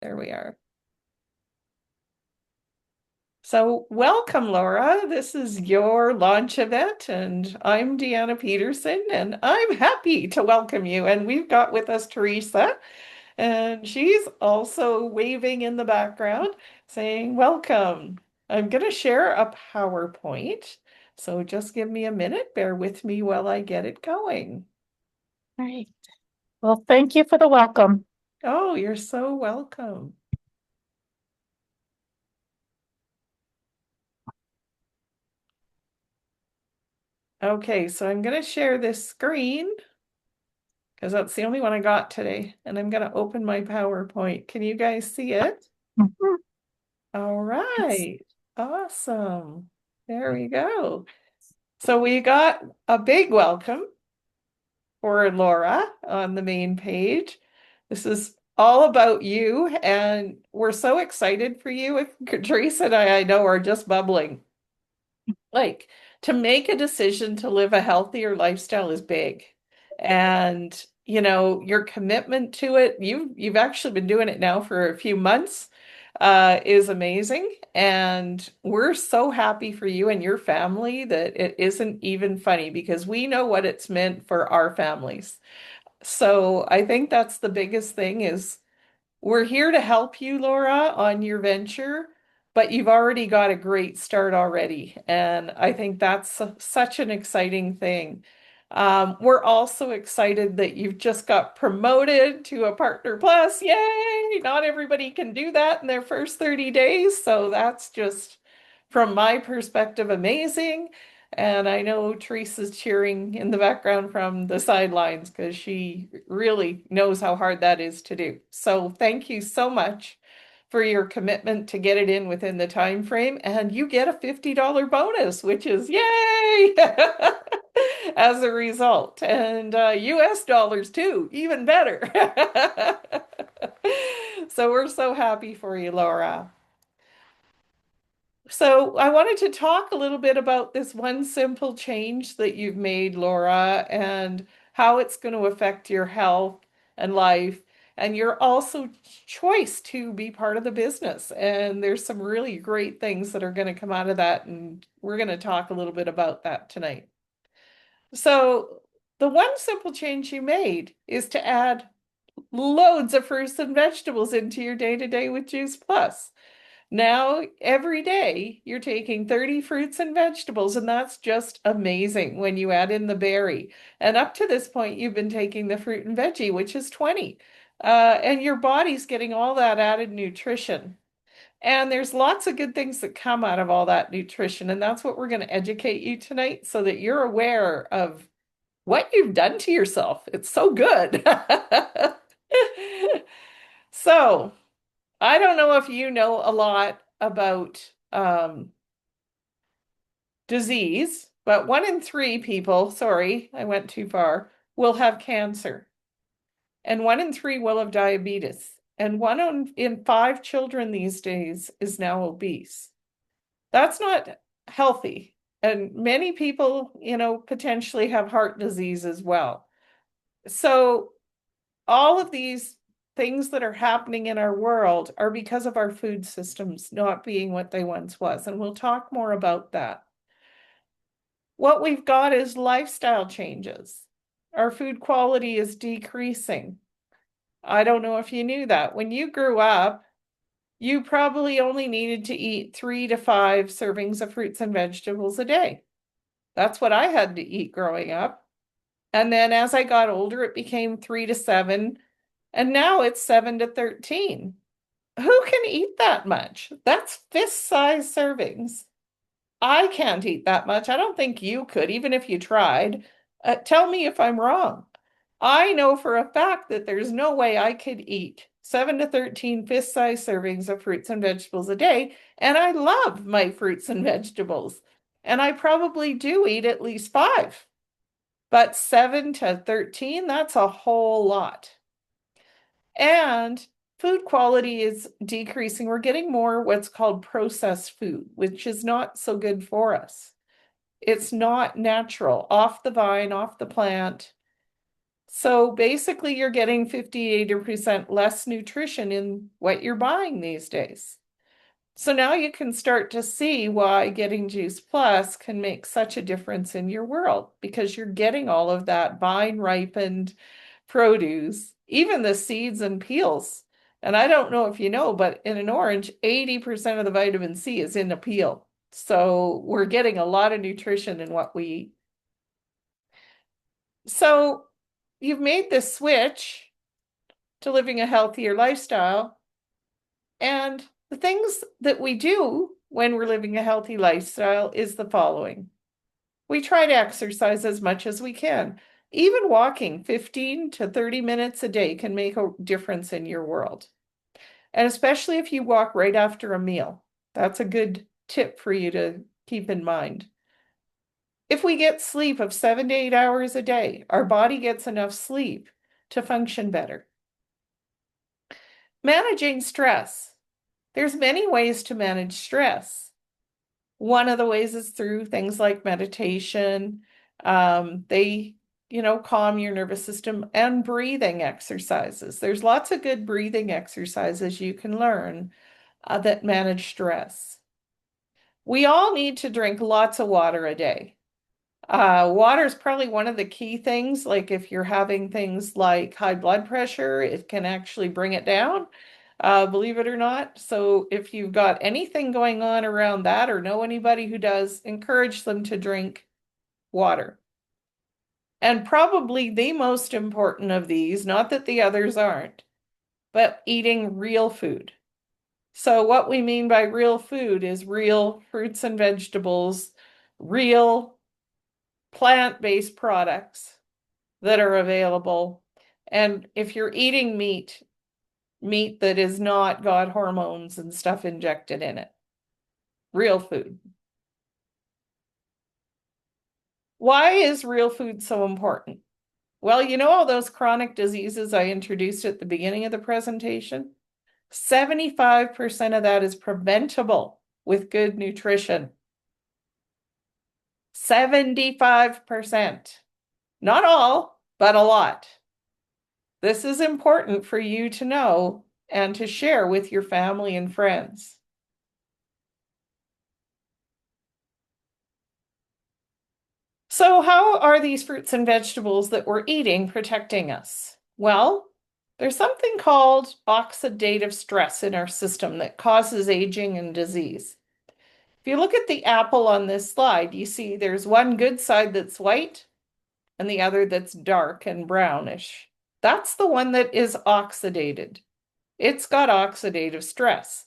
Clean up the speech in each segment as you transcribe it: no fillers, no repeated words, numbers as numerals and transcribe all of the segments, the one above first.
There we are. So, welcome, Laura. This is your launch event, and I'm Deanna Peterson, and I'm happy to welcome you. And we've got with us Teresa, and she's also waving in the background saying, Welcome. I'm going to share a PowerPoint. So, just give me a minute. Bear with me while I get it going. All right. Well, thank you for the welcome. Oh, you're so welcome. Okay, so I'm going to share this screen, because that's the only one I got today. And I'm going to open my PowerPoint. Can you guys see it? Mhm. All Yes. right. Awesome. There we go. So we got a big welcome for Laura on the main page. This is all about you, and we're so excited for you. Teresa and I know, are just bubbling. Like, to make a decision to live a healthier lifestyle is big. And, your commitment to it, you've actually been doing it now for a few months, is amazing. And we're so happy for you and your family that it isn't even funny because we know what it's meant for our families. So I think that's the biggest thing is we're here to help you, Laura, on your venture, but you've already got a great start already. And I think that's such an exciting thing. We're also excited that you've just got promoted to a Partner Plus. Yay! Not everybody can do that in their first 30 days. So that's just, from my perspective, amazing. And I know Teresa's cheering in the background from the sidelines because she really knows how hard that is to do. So thank you so much for your commitment to get it in within the time frame. And you get a $50 bonus, which is yay! As a result. And US dollars too, even better. So we're so happy for you, Laura. So I wanted to talk a little bit about this one simple change that you've made, Laura, and how it's going to affect your health and life, and your also choice to be part of the business. And there's some really great things that are going to come out of that, and we're going to talk a little bit about that tonight. So the one simple change you made is to add loads of fruits and vegetables into your day-to-day with Juice Plus. Now, every day, you're taking 30 fruits and vegetables, and that's just amazing when you add in the berry. And up to this point, you've been taking the fruit and veggie, which is 20. And your body's getting all that added nutrition. And there's lots of good things that come out of all that nutrition. And that's what we're going to educate you tonight so that you're aware of what you've done to yourself. It's so good. So, I don't know if you know a lot about disease, but 1 in 3 people, sorry, I went too far, will have cancer, and 1 in 3 will have diabetes, and in 5 children these days is now obese. That's not healthy. And many people, potentially have heart disease as well. So, all of these things that are happening in our world are because of our food systems not being what they once was. And we'll talk more about that. What we've got is lifestyle changes. Our food quality is decreasing. I don't know if you knew that. When you grew up, you probably only needed to eat 3 to 5 servings of fruits and vegetables a day. That's what I had to eat growing up. And then as I got older, it became 3 to 7. And now it's 7 to 13. Who can eat that much? That's fist-sized servings. I can't eat that much. I don't think you could, even if you tried. Tell me if I'm wrong. I know for a fact that there's no way I could eat 7 to 13 fist-sized servings of fruits and vegetables a day. And I love my fruits and vegetables. And I probably do eat at least 5. But 7 to 13, that's a whole lot. And food quality is decreasing. We're getting more what's called processed food, which is not so good for us. It's not natural, off the vine, off the plant. So basically, you're getting 50 to 80% less nutrition in what you're buying these days. So now you can start to see why getting Juice Plus can make such a difference in your world because you're getting all of that vine ripened produce, even the seeds and peels. And I don't know if you know, but in an orange, 80% of the vitamin C is in the peel. So we're getting a lot of nutrition in what we eat. So you've made this switch to living a healthier lifestyle. And the things that we do when we're living a healthy lifestyle is the following. We try to exercise as much as we can. Even walking 15 to 30 minutes a day can make a difference in your world. And especially if you walk right after a meal. That's a good tip for you to keep in mind. If we get sleep of 7 to 8 hours a day, our body gets enough sleep to function better. Managing stress. There's many ways to manage stress. One of the ways is through things like meditation. They, calm your nervous system and breathing exercises. There's lots of good breathing exercises you can learn that manage stress. We all need to drink lots of water a day. Water is probably one of the key things. Like if you're having things like high blood pressure, it can actually bring it down, believe it or not. So if you've got anything going on around that or know anybody who does, encourage them to drink water. And probably the most important of these, not that the others aren't, but eating real food. So what we mean by real food is real fruits and vegetables, real plant-based products that are available. And if you're eating meat that is not got hormones and stuff injected in it, real food. Why is real food so important? Well, you know all those chronic diseases I introduced at the beginning of the presentation? 75% of that is preventable with good nutrition. 75%. Not all, but a lot. This is important for you to know and to share with your family and friends. So, how are these fruits and vegetables that we're eating protecting us? Well, there's something called oxidative stress in our system that causes aging and disease. If you look at the apple on this slide, you see there's one good side that's white and the other that's dark and brownish. That's the one that is oxidated. It's got oxidative stress.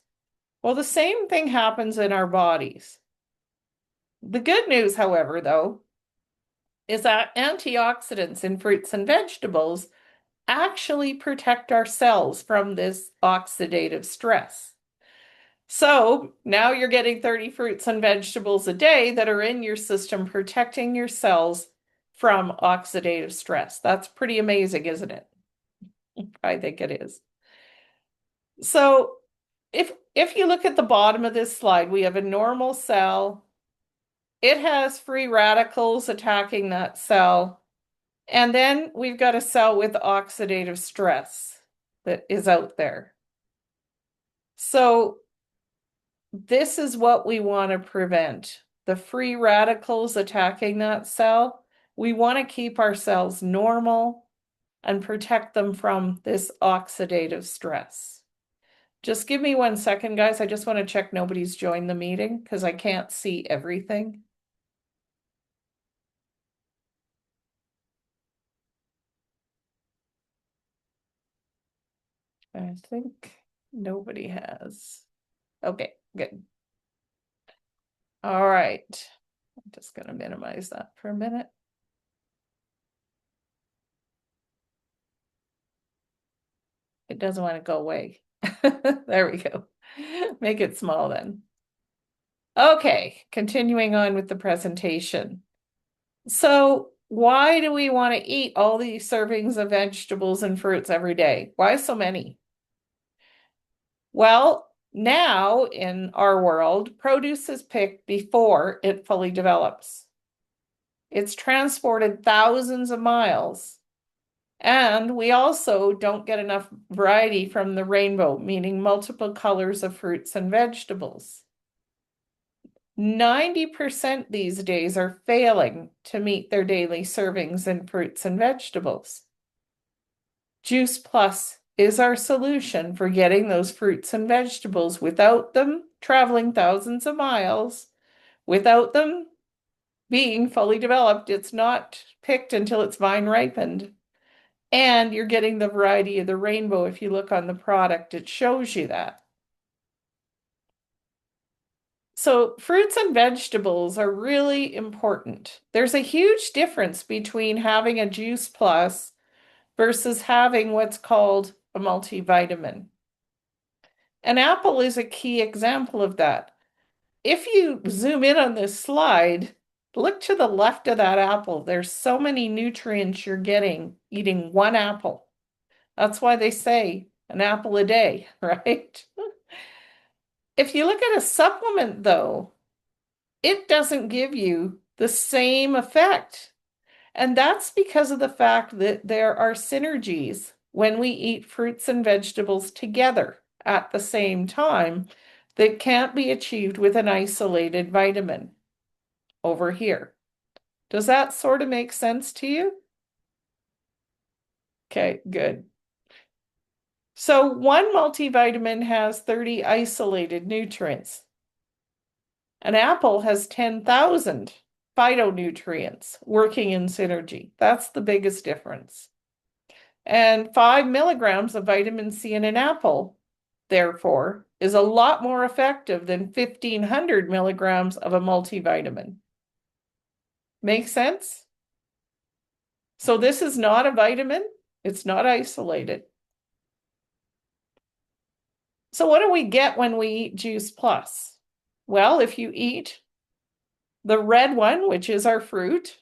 Well, the same thing happens in our bodies. The good news, however, though, is that antioxidants in fruits and vegetables actually protect our cells from this oxidative stress. So now you're getting 30 fruits and vegetables a day that are in your system protecting your cells from oxidative stress. That's pretty amazing, isn't it? I think it is. So if you look at the bottom of this slide, we have a normal cell. It has free radicals attacking that cell. And then we've got a cell with oxidative stress that is out there. So this is what we want to prevent. The free radicals attacking that cell. We want to keep our cells normal and protect them from this oxidative stress. Just give me 1 second, guys. I just want to check nobody's joined the meeting because I can't see everything. I think nobody has. Okay, good. All right. I'm just going to minimize that for a minute. It doesn't want to go away. There we go. Make it small then. Okay, continuing on with the presentation. So why do we want to eat all these servings of vegetables and fruits every day? Why so many? Well, now in our world, produce is picked before it fully develops. It's transported thousands of miles And we also don't get enough variety from the rainbow, meaning multiple colors of fruits and vegetables. 90% these days are failing to meet their daily servings in fruits and vegetables. Juice Plus is our solution for getting those fruits and vegetables without them traveling thousands of miles, without them being fully developed. It's not picked until it's vine ripened. And you're getting the variety of the rainbow. If you look on the product, it shows you that. So fruits and vegetables are really important. There's a huge difference between having a Juice Plus versus having what's called a multivitamin. An apple is a key example of that. If you zoom in on this slide, look to the left of that apple. There's so many nutrients you're getting eating one apple. That's why they say an apple a day, right? If you look at a supplement, though, it doesn't give you the same effect. And that's because of the fact that there are synergies when we eat fruits and vegetables together at the same time that can't be achieved with an isolated vitamin over here. Does that sort of make sense to you? Okay, good. So one multivitamin has 30 isolated nutrients. An apple has 10,000 phytonutrients working in synergy. That's the biggest difference. And 5 milligrams of vitamin C in an apple, therefore, is a lot more effective than 1,500 milligrams of a multivitamin. Make sense? So this is not a vitamin. It's not isolated. So what do we get when we eat Juice Plus? Well, if you eat the red one, which is our fruit,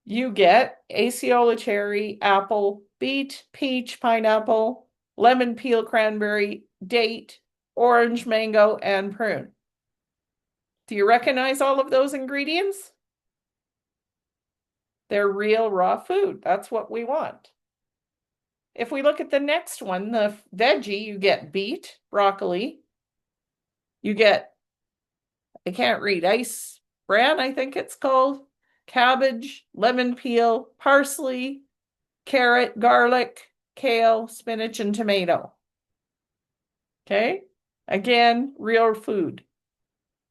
you get acerola cherry, apple, beet, peach, pineapple, lemon peel, cranberry, date, orange, mango, and prune. Do you recognize all of those ingredients? They're real raw food. That's what we want. If we look at the next one, the veggie, you get beet, broccoli, you get, I can't read, ice bran, I think it's called, cabbage, lemon peel, parsley, carrot, garlic, kale, spinach, and tomato. Okay? Again, real food.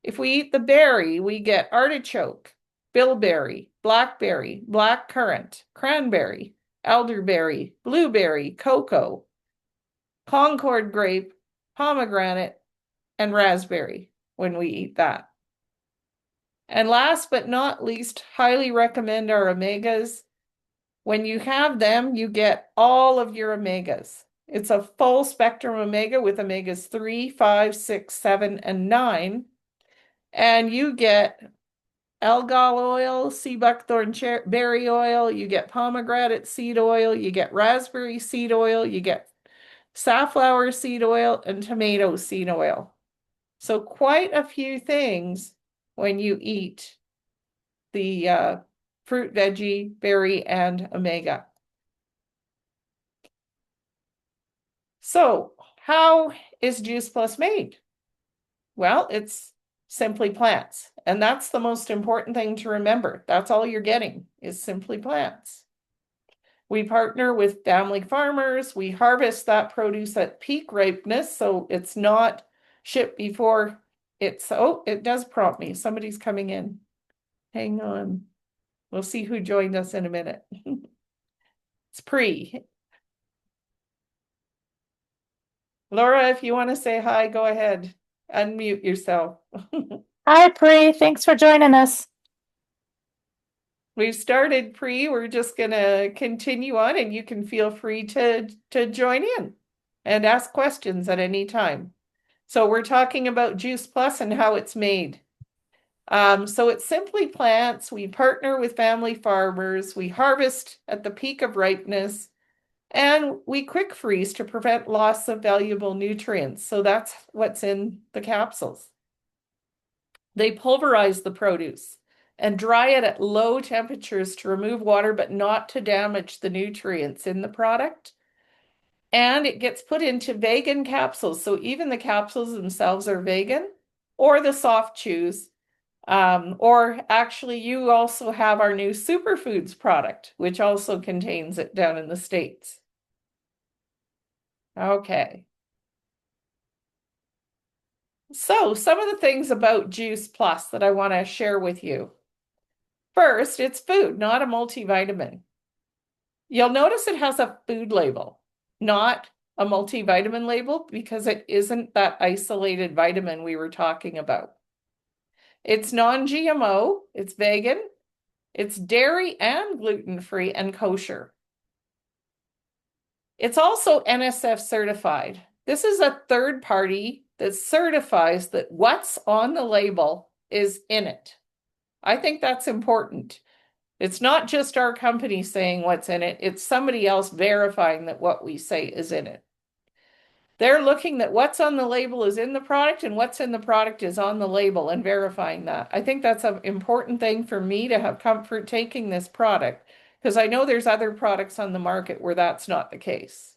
If we eat the berry, we get artichoke, bilberry, blackberry, blackcurrant, cranberry, elderberry, blueberry, cocoa, Concord grape, pomegranate, and raspberry when we eat that. And last but not least, highly recommend our omegas. When you have them, you get all of your omegas. It's a full spectrum omega with omegas 3, 5, 6, 7, and 9. And you get algal oil, sea buckthorn berry oil, you get pomegranate seed oil, you get raspberry seed oil, you get safflower seed oil, and tomato seed oil. So quite a few things when you eat the fruit, veggie, berry, and omega. So how is Juice Plus made? Well, it's simply plants. And that's the most important thing to remember. That's all you're getting is simply plants. We partner with family farmers. We harvest that produce at peak ripeness, so it's not shipped before it's, oh, it does prompt me. Somebody's coming in. Hang on. We'll see who joined us in a minute. It's Pre. Laura, if you want to say hi, go ahead. Unmute yourself. Hi, Pri. Thanks for joining us. We've started Pre. We're just going to continue on, and you can feel free to join in and ask questions at any time. So we're talking about Juice Plus and how it's made. So it's simply plants. We partner with family farmers. We harvest at the peak of ripeness, and we quick freeze to prevent loss of valuable nutrients. So that's what's in the capsules. They pulverize the produce and dry it at low temperatures to remove water, but not to damage the nutrients in the product. And it gets put into vegan capsules. So even the capsules themselves are vegan, or the soft chews. Or actually, you also have our new superfoods product, which also contains it down in the States. Okay. So, some of the things about Juice Plus that I want to share with you. First, it's food, not a multivitamin. You'll notice it has a food label, not a multivitamin label, because it isn't that isolated vitamin we were talking about. It's non-GMO, it's vegan, it's dairy and gluten-free and kosher. It's also NSF certified. This is a third party that certifies that what's on the label is in it. I think that's important. It's not just our company saying what's in it, it's somebody else verifying that what we say is in it. They're looking that what's on the label is in the product and what's in the product is on the label and verifying that. I think that's an important thing for me to have comfort taking this product, because I know there's other products on the market where that's not the case.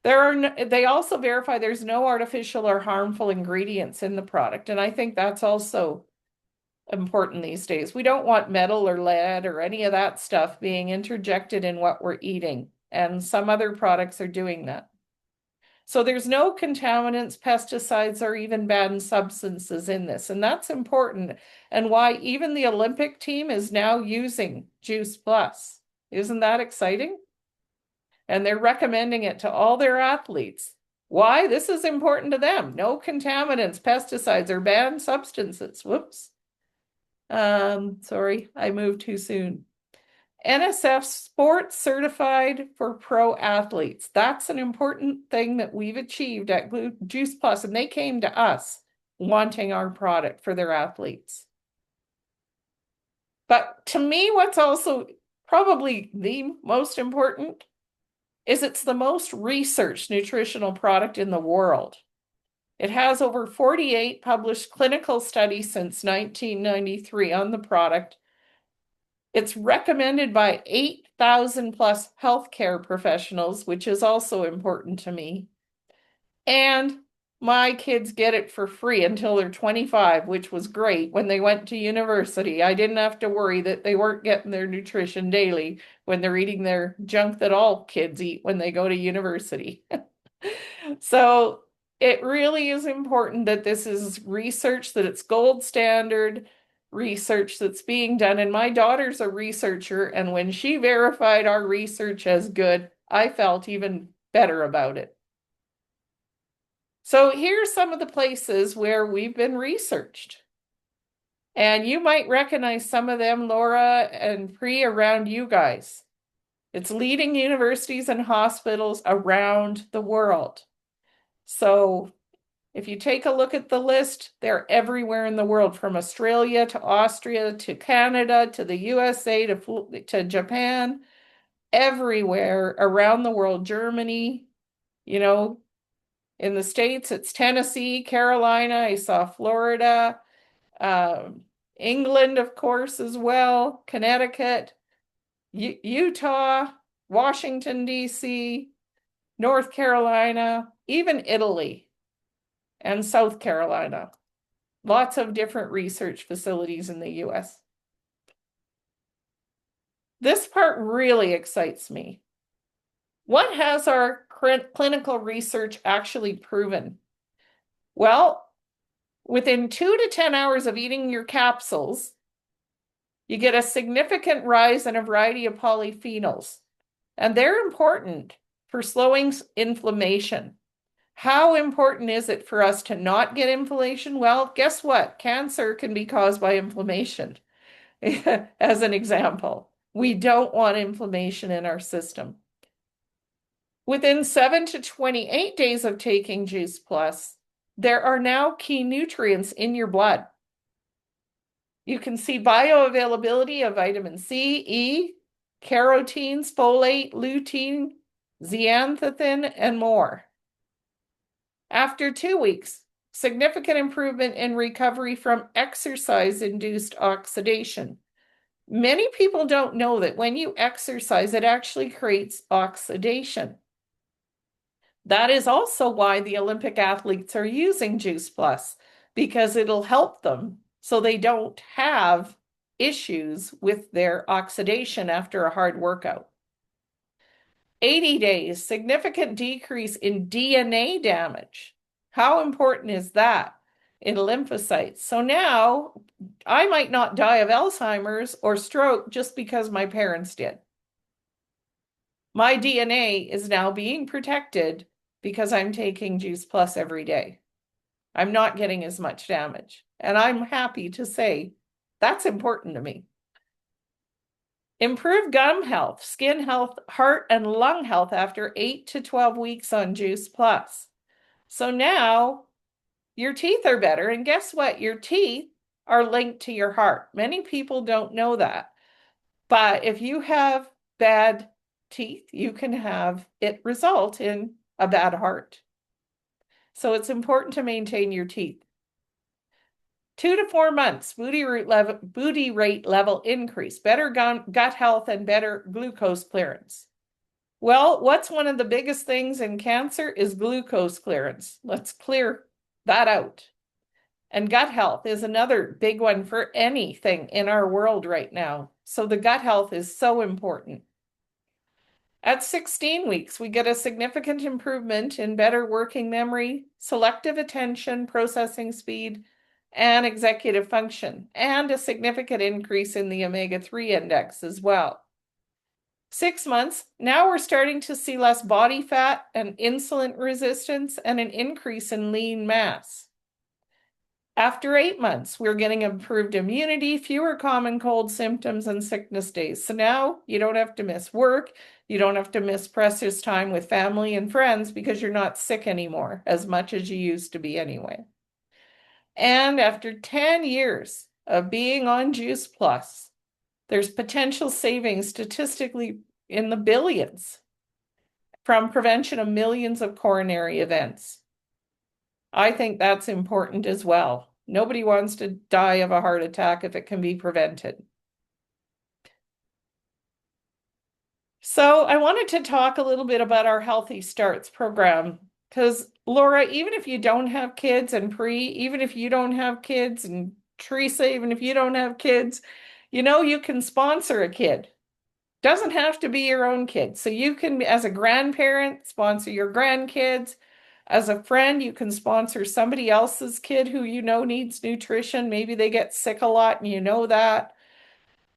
They also verify there's no artificial or harmful ingredients in the product, and I think that's also important these days. We don't want metal or lead or any of that stuff being interjected in what we're eating, and some other products are doing that. So there's no contaminants, pesticides, or even banned substances in this, and that's important, and why even the Olympic team is now using Juice Plus. Isn't that exciting? And they're recommending it to all their athletes. Why? This is important to them. No contaminants, pesticides, or banned substances. Whoops. Sorry, I moved too soon. NSF Sports Certified for Pro Athletes. That's an important thing that we've achieved at Juice Plus, and they came to us wanting our product for their athletes. But to me, what's also probably the most important is it's the most researched nutritional product in the world. It has over 48 published clinical studies since 1993 on the product. It's recommended by 8,000 plus healthcare professionals, which is also important to me. And my kids get it for free until they're 25, which was great. When they went to university, I didn't have to worry that they weren't getting their nutrition daily when they're eating their junk that all kids eat when they go to university. So it really is important that this is research, that it's gold standard research that's being done. And my daughter's a researcher, and when she verified our research as good, I felt even better about it. So here's some of the places where we've been researched. And you might recognize some of them, Laura and Pri, around you guys. It's leading universities and hospitals around the world. So if you take a look at the list, they're everywhere in the world, from Australia to Austria to Canada to the USA to Japan, everywhere around the world, Germany, you know, in the States, it's Tennessee, Carolina, I saw Florida, England, of course, as well, Connecticut, Utah, Washington, D.C., North Carolina, even Italy and South Carolina. Lots of different research facilities in the US. This part really excites me. What has our clinical research actually proven? Well, within 2 to 10 hours of eating your capsules, you get a significant rise in a variety of polyphenols, and they're important for slowing inflammation. How important is it for us to not get inflammation? Well, guess what? Cancer can be caused by inflammation, as an example. We don't want inflammation in our system. Within 7 to 28 days of taking Juice Plus, there are now key nutrients in your blood. You can see bioavailability of vitamin C, E, carotenes, folate, lutein, zeaxanthin, and more. After 2 weeks, significant improvement in recovery from exercise-induced oxidation. Many people don't know that when you exercise, it actually creates oxidation. That is also why the Olympic athletes are using Juice Plus, because it'll help them so they don't have issues with their oxidation after a hard workout. 80 days, significant decrease in DNA damage. How important is that in lymphocytes? So now I might not die of Alzheimer's or stroke just because my parents did. My DNA is now being protected because I'm taking Juice Plus every day. I'm not getting as much damage. And I'm happy to say that's important to me. Improve gum health, skin health, heart, and lung health after 8 to 12 weeks on Juice Plus. So now your teeth are better. And guess what? Your teeth are linked to your heart. Many people don't know that. But if you have bad teeth, you can have it result in a bad heart. So it's important to maintain your teeth. 2 to 4 months, booty rate level increase, better gut health, and better glucose clearance. Well, what's one of the biggest things in cancer is glucose clearance. Let's clear that out. And gut health is another big one for anything in our world right now. So the gut health is so important. At 16 weeks, we get a significant improvement in better working memory, selective attention, processing speed, and executive function, and a significant increase in the omega-3 index as well. 6 months, now we're starting to see less body fat and insulin resistance and an increase in lean mass. After 8 months, we're getting improved immunity, fewer common cold symptoms, and sickness days. So now you don't have to miss work. You don't have to miss precious time with family and friends because you're not sick anymore as much as you used to be anyway. And after 10 years of being on Juice Plus, there's potential savings statistically in the billions from prevention of millions of coronary events. I think that's important as well. Nobody wants to die of a heart attack if it can be prevented. So I wanted to talk a little bit about our Healthy Starts program because Laura, even if you don't have kids, and Pri, even if you don't have kids, and Teresa, even if you don't have kids, you can sponsor a kid. Doesn't have to be your own kid. So you can, as a grandparent, sponsor your grandkids. As a friend, you can sponsor somebody else's kid who needs nutrition. Maybe they get sick a lot and you know that.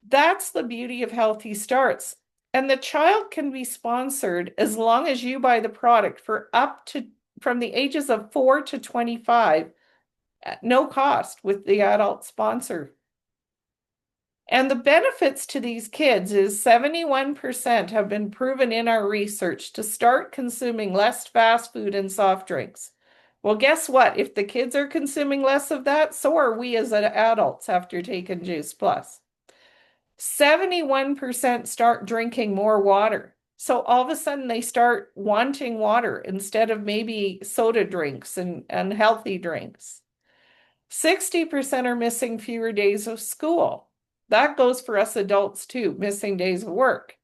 That's the beauty of Healthy Starts. And the child can be sponsored as long as you buy the product for up to from the ages of 4 to 25 at no cost with the adult sponsor. And the benefits to these kids is 71% have been proven in our research to start consuming less fast food and soft drinks. Well, guess what? If the kids are consuming less of that, so are we as adults after taking Juice Plus. 71% start drinking more water. So all of a sudden they start wanting water instead of maybe soda drinks and healthy drinks. 60% are missing fewer days of school. That goes for us adults too, missing days of work.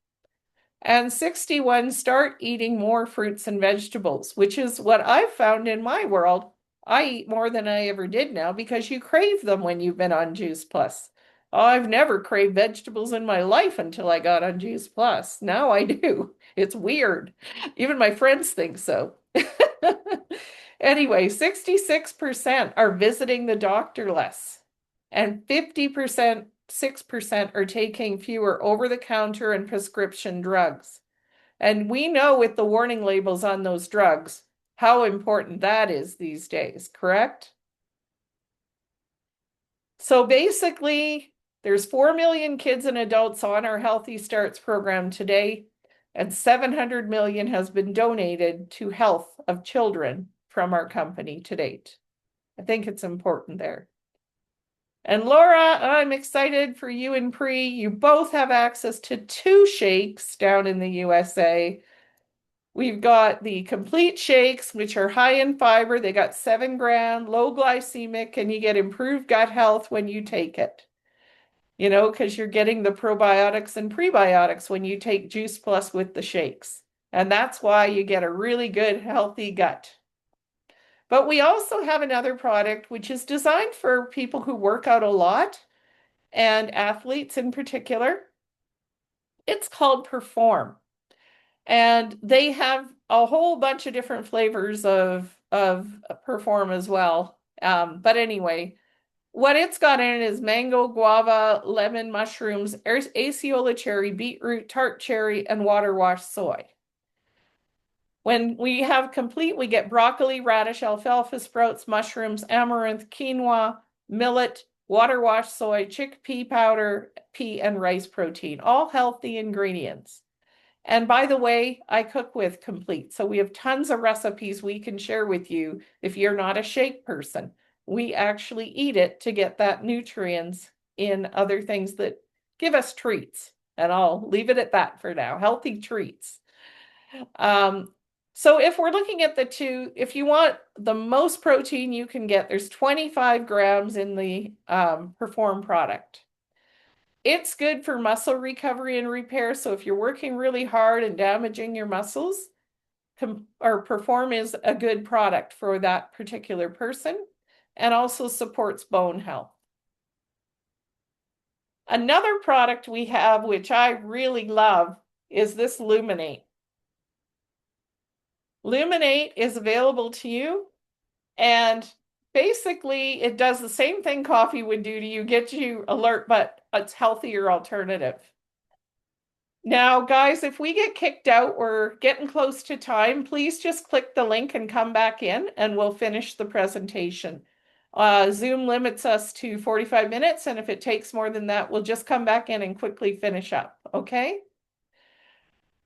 And 61 start eating more fruits and vegetables, which is what I've found in my world. I eat more than I ever did now because you crave them when you've been on Juice Plus. Oh, I've never craved vegetables in my life until I got on Juice Plus. Now I do. It's weird. Even my friends think so. Anyway, 66% are visiting the doctor less, and 50%, 6% are taking fewer over-the-counter and prescription drugs. And we know with the warning labels on those drugs how important that is these days, correct? So basically, there's 4 million kids and adults on our Healthy Starts program today, and 700 million has been donated to health of children from our company to date. I think it's important there. And Laura, I'm excited for you and Pri. You both have access to 2 shakes down in the USA. We've got the complete shakes, which are high in fiber. They got 7 gram, low glycemic, and you get improved gut health when you take it. Because you're getting the probiotics and prebiotics when you take Juice Plus with the shakes. And that's why you get a really good, healthy gut. But we also have another product which is designed for people who work out a lot and athletes in particular. It's called Perform. And they have a whole bunch of different flavors of Perform as well. But anyway, what it's got in it is mango, guava, lemon, mushrooms, aceola cherry, beetroot, tart cherry, and water wash soy. When we have complete, we get broccoli, radish, alfalfa sprouts, mushrooms, amaranth, quinoa, millet, water wash soy, chickpea powder, pea, and rice protein, all healthy ingredients. And by the way, I cook with Complete. So we have tons of recipes we can share with you if you're not a shake person. We actually eat it to get that nutrients in other things that give us treats. And I'll leave it at that for now, healthy treats. So if we're looking at the two, if you want the most protein you can get, there's 25 grams in the Perform product. It's good for muscle recovery and repair. So if you're working really hard and damaging your muscles, or Perform is a good product for that particular person and also supports bone health. Another product we have, which I really love, is this Luminate. Luminate is available to you, and basically it does the same thing coffee would do to you, get you alert, but it's healthier alternative. Now, guys, if we get kicked out, we're getting close to time. Please just click the link and come back in, and we'll finish the presentation. Zoom limits us to 45 minutes, and if it takes more than that, we'll just come back in and quickly finish up, okay?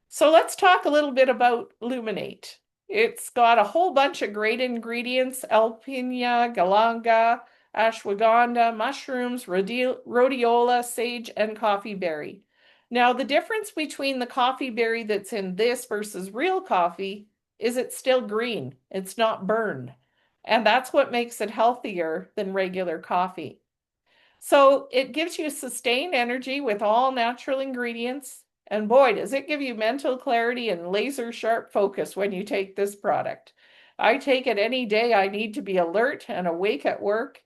So let's talk a little bit about Luminate. It's got a whole bunch of great ingredients: alpinia, galanga, ashwagandha, mushrooms, rhodiola, sage, and coffee berry. Now, the difference between the coffee berry that's in this versus real coffee is it's still green. It's not burned. And that's what makes it healthier than regular coffee. So it gives you sustained energy with all natural ingredients. And boy, does it give you mental clarity and laser sharp focus when you take this product. I take it any day I need to be alert and awake at work.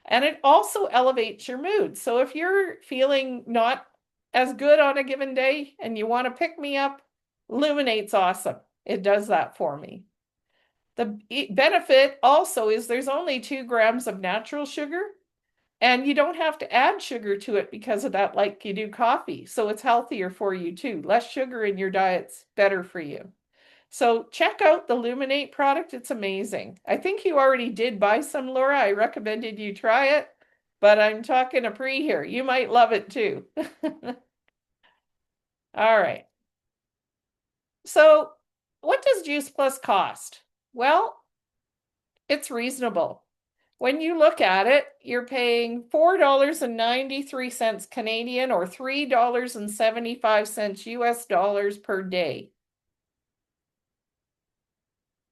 And it also elevates your mood. So if you're feeling not as good on a given day and you want to pick me up, Luminate's awesome. It does that for me. The benefit also is there's only 2 grams of natural sugar, and you don't have to add sugar to it because of that, like you do coffee. So it's healthier for you too. Less sugar in your diet's better for you. So check out the Luminate product. It's amazing. I think you already did buy some, Laura. I recommended you try it, but I'm talking a pre here. You might love it too. All right. So what does Juice Plus cost? Well, it's reasonable. When you look at it, you're paying $4.93 Canadian or $3.75 US dollars per day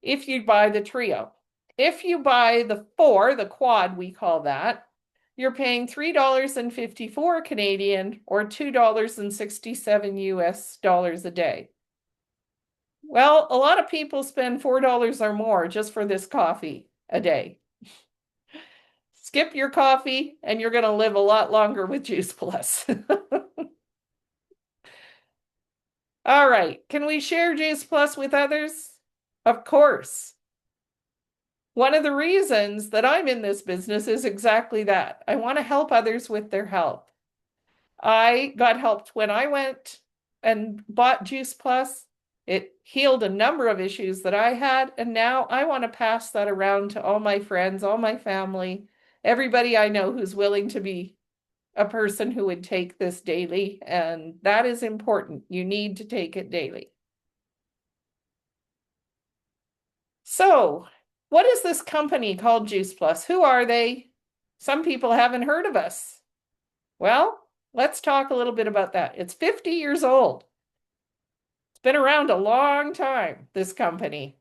if you buy the trio. If you buy the 4, the quad we call that, you're paying $3.54 Canadian or $2.67 US dollars a day. Well, a lot of people spend $4 or more just for this coffee a day. Skip your coffee and you're going to live a lot longer with Juice Plus. All right. Can we share Juice Plus with others? Of course. One of the reasons that I'm in this business is exactly that. I want to help others with their health. I got helped when I went and bought Juice Plus. It healed a number of issues that I had, and now I want to pass that around to all my friends, all my family, everybody I know who's willing to be a person who would take this daily, and that is important. You need to take it daily. So, what is this company called Juice Plus? Who are they? Some people haven't heard of us. Well, let's talk a little bit about that. It's 50 years old. been around a long time, this company.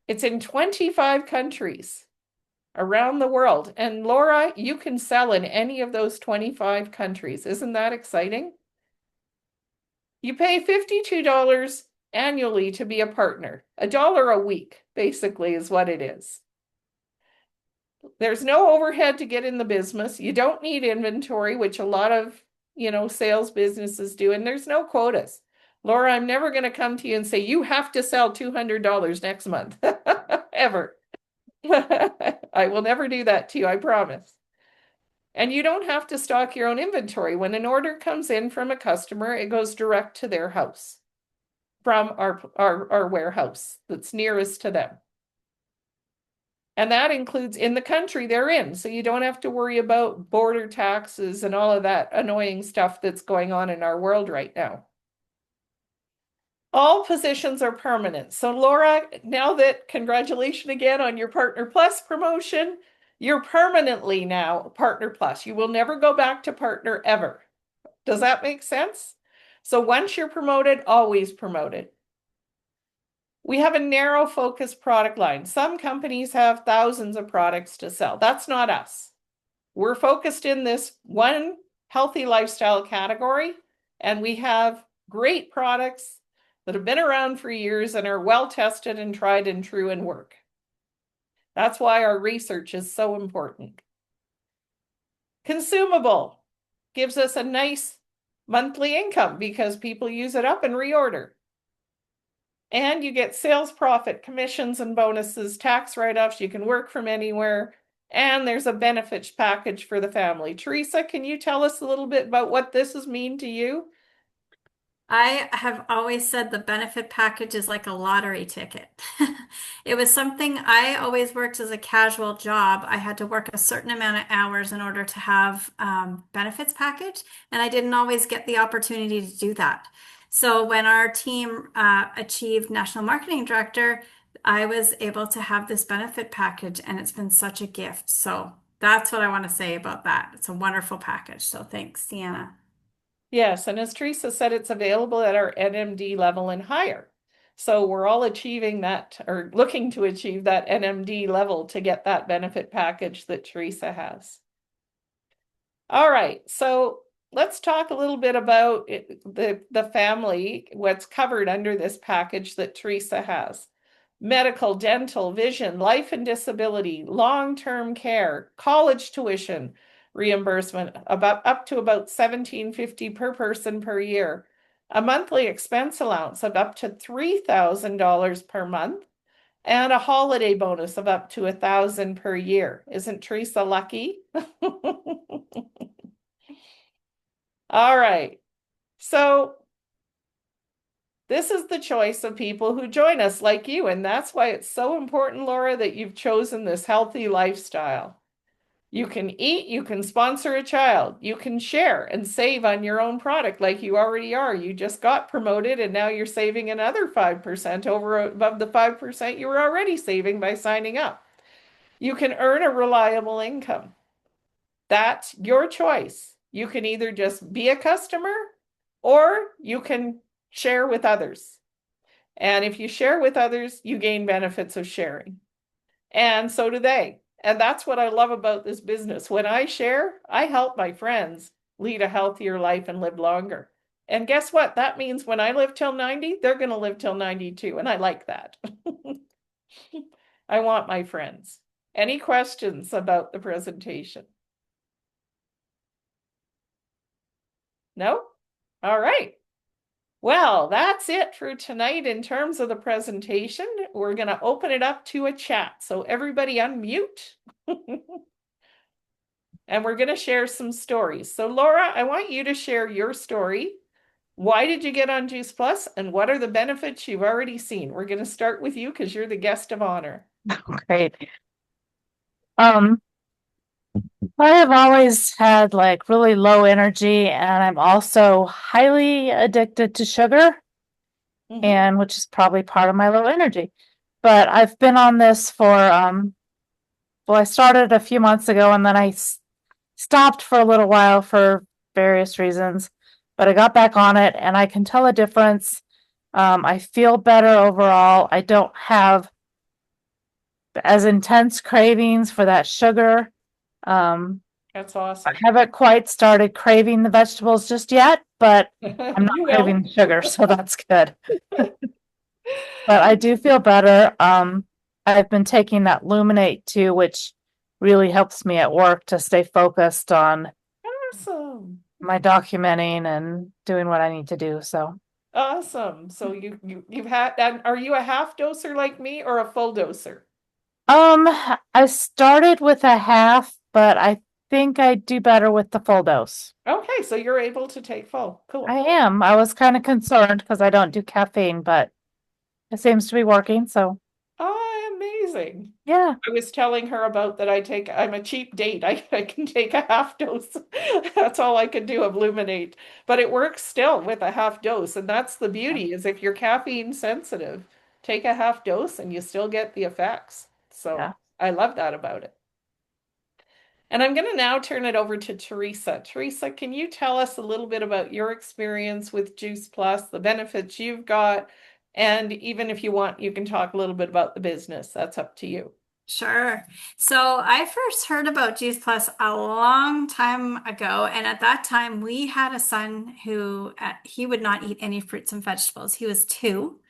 It's in 25 countries around the world. And Laura, you can sell in any of those 25 countries. Isn't that exciting? You pay $52 annually to be a partner. $1 a week, basically, is what it is. There's no overhead to get in the business. You don't need inventory, which a lot of, sales businesses do, and there's no quotas. Laura, I'm never going to come to you and say, you have to sell $200 next month, ever. I will never do that to you, I promise. And you don't have to stock your own inventory. When an order comes in from a customer, it goes direct to their house from our warehouse that's nearest to them. And that includes in the country they're in. So you don't have to worry about border taxes and all of that annoying stuff that's going on in our world right now. All positions are permanent. So Laura, now that congratulations again on your Partner Plus promotion, you're permanently now Partner Plus. You will never go back to partner ever. Does that make sense? So once you're promoted, always promoted. We have a narrow focus product line. Some companies have thousands of products to sell. That's not us. We're focused in this one healthy lifestyle category, and we have great products that have been around for years and are well tested and tried and true and work. That's why our research is so important. Consumable gives us a nice monthly income because people use it up and reorder. And you get sales profit, commissions and bonuses, tax write-offs. You can work from anywhere. And there's a benefits package for the family. Teresa, can you tell us a little bit about what this has mean to you? I have always said the benefit package is like a lottery ticket. It was something I always worked as a casual job. I had to work a certain amount of hours in order to have benefits package, and I didn't always get the opportunity to do that. So when our team achieved National Marketing Director, I was able to have this benefit package, and it's been such a gift. So that's what I want to say about that. It's a wonderful package. So thanks, Sienna. Yes, and as Teresa said, it's available at our NMD level and higher. So we're all achieving that or looking to achieve that NMD level to get that benefit package that Teresa has. All right, so let's talk a little bit about the family, what's covered under this package that Teresa has. Medical, dental, vision, life and disability, long-term care, college tuition reimbursement about up to about $1,750 per person per year, a monthly expense allowance of up to $3,000 per month, and a holiday bonus of up to $1,000 per year. Isn't Teresa lucky? All right. So this is the choice of people who join us like you. And that's why it's so important, Laura, that you've chosen this healthy lifestyle. You can eat, you can sponsor a child, you can share and save on your own product like you already are. You just got promoted and now you're saving another 5% over above the 5% you were already saving by signing up. You can earn a reliable income. That's your choice. You can either just be a customer or you can share with others. And if you share with others, you gain benefits of sharing. And so do they. And that's what I love about this business. When I share, I help my friends lead a healthier life and live longer. And guess what? That means when I live till 90, they're going to live till 92. And I like that. I want my friends. Any questions about the presentation? No? All right. Well, that's it for tonight in terms of the presentation. We're going to open it up to a chat. So everybody unmute. And we're going to share some stories. So Laura, I want you to share your story. Why did you get on Juice Plus and what are the benefits you've already seen? We're going to start with you because you're the guest of honor. Great. I have always had like really low energy, and I'm also highly addicted to sugar, and which is probably part of my low energy. But I've been on this for well, I started a few months ago and then I stopped for a little while for various reasons, but I got back on it and I can tell a difference I feel better overall. I don't have as intense cravings for that sugar. Um, That's I awesome. haven't quite started craving the vegetables just yet, but I'm not You craving will. the sugar, so that's good. But I do feel better. I've been taking that Luminate too, which really helps me at work to stay focused on Awesome. my documenting and doing what I need to do. So, Awesome. So you've had, and are you a half doser like me or a full doser? um, I started with a half, but I think I do better with the full dose. Okay, so you're able to take full. I Cool. am. I was kind of concerned because I don't do caffeine, but it seems to be working. So, Oh, amazing. yeah, I was telling her about that I'm a cheap date. I can take a half dose. That's all I can do of Luminate. But it works still with a half dose. And that's the beauty is if you're caffeine sensitive, take a half dose and you still get the effects. So yeah. I love that about it. And I'm going to now turn it over to Teresa. Teresa, can you tell us a little bit about your experience with Juice Plus, the benefits you've got, and even if you want, you can talk a little bit about the business. That's up to you. Sure. So I first heard about Juice Plus a long time ago, and at that time we had a son who he would not eat any fruits and vegetables. He was 2,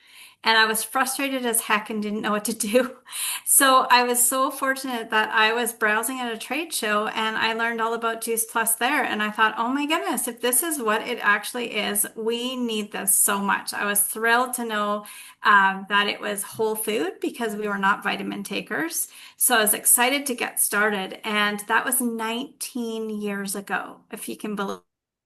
and I was frustrated as heck and didn't know what to do. So I was so fortunate that I was browsing at a trade show and I learned all about Juice Plus there, and I thought, oh my goodness, if this is what it actually is, we need this so much. I was thrilled to know that it was whole food because we were not vitamin takers. So I was excited to get started. And that was 19 years ago, if you can believe.